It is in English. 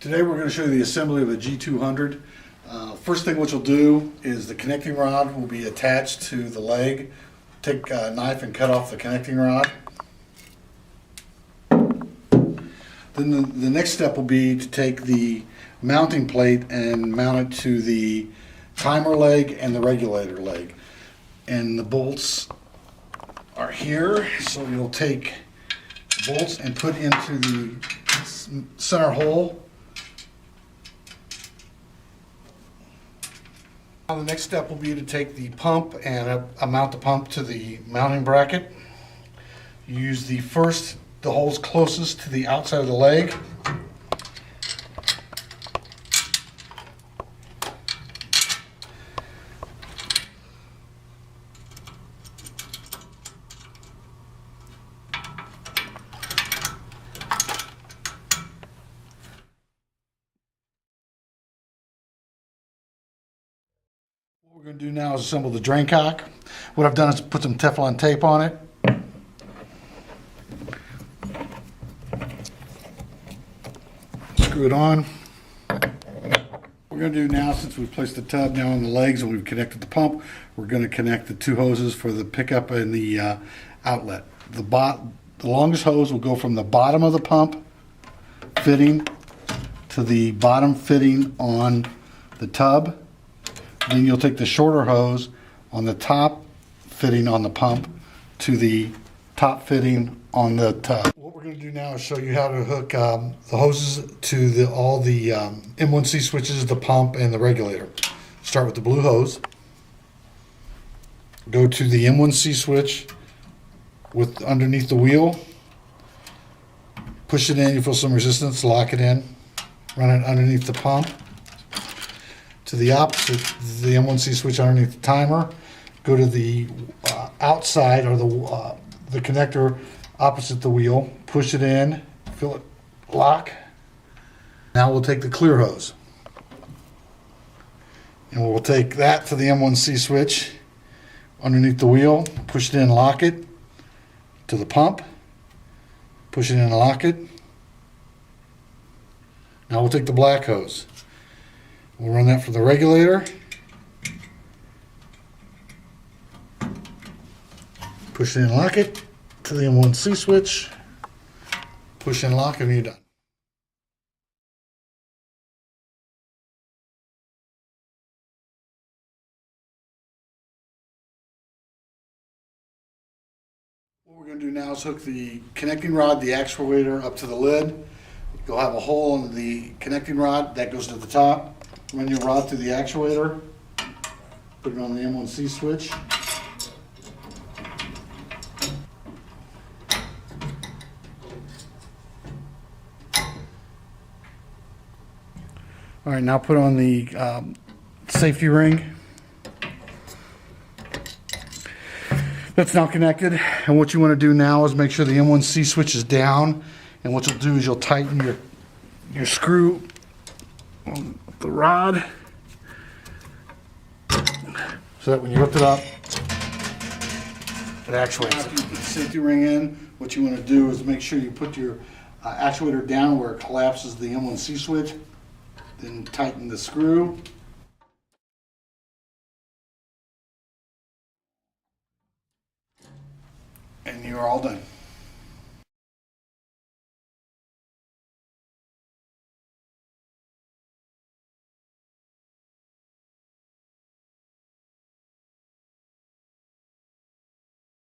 Today we're going to show you the assembly of a G200. First thing what you'll do is the connecting rod will be attached to the leg. Take a knife and cut off the connecting rod. Then the next step will be to take the mounting plate and mount it to the timer leg and the regulator leg. And the bolts are here, so you'll take the bolts and put into the center hole. Now the next step will be to take the pump and mount the pump to the mounting bracket. You use the holes closest to the outside of the leg. What we're going to do now is assemble the drain cock. What I've done is put some Teflon tape on it. Screw it on. What we're going to do now, since we've placed the tub now on the legs and we've connected the pump, we're going to connect the two hoses for the pickup and the outlet. The longest hose will go from the bottom of the pump fitting to the bottom fitting on the tub. Then you'll take the shorter hose on the top fitting on the pump to the top fitting on the tub. What we're going to do now is show you how to hook the hoses to all the M1C switches, the pump, and the regulator. Start with the blue hose. Go to the M1C switch with underneath the wheel. Push it in, you feel some resistance, lock it in. Run it underneath the pump. To the opposite, the M1C switch underneath the timer. Go to the outside or the connector opposite the wheel. Push it in, feel it lock. Now we'll take the clear hose. And we'll take that to the M1C switch underneath the wheel. Push it in, lock it. To the pump. Push it in and lock it. Now we'll take the black hose. We'll run that for the regulator. Push it in and lock it to the M1C switch. Push and lock and you're done. What we're going to do now is hook the connecting rod, the actuator, up to the lid. You'll have a hole in the connecting rod that goes to the top. Run your rod through the actuator, put it on the M1C switch. All right, now put on the safety ring. That's now connected, and what you want to do now is make sure the M1C switch is down, and what you'll do is you'll tighten your screw on the rod so that when you lift it up, it actuates. After you put the safety ring in, what you want to do is make sure you put your actuator down where it collapses the M1C switch, then tighten the screw. And you're all done.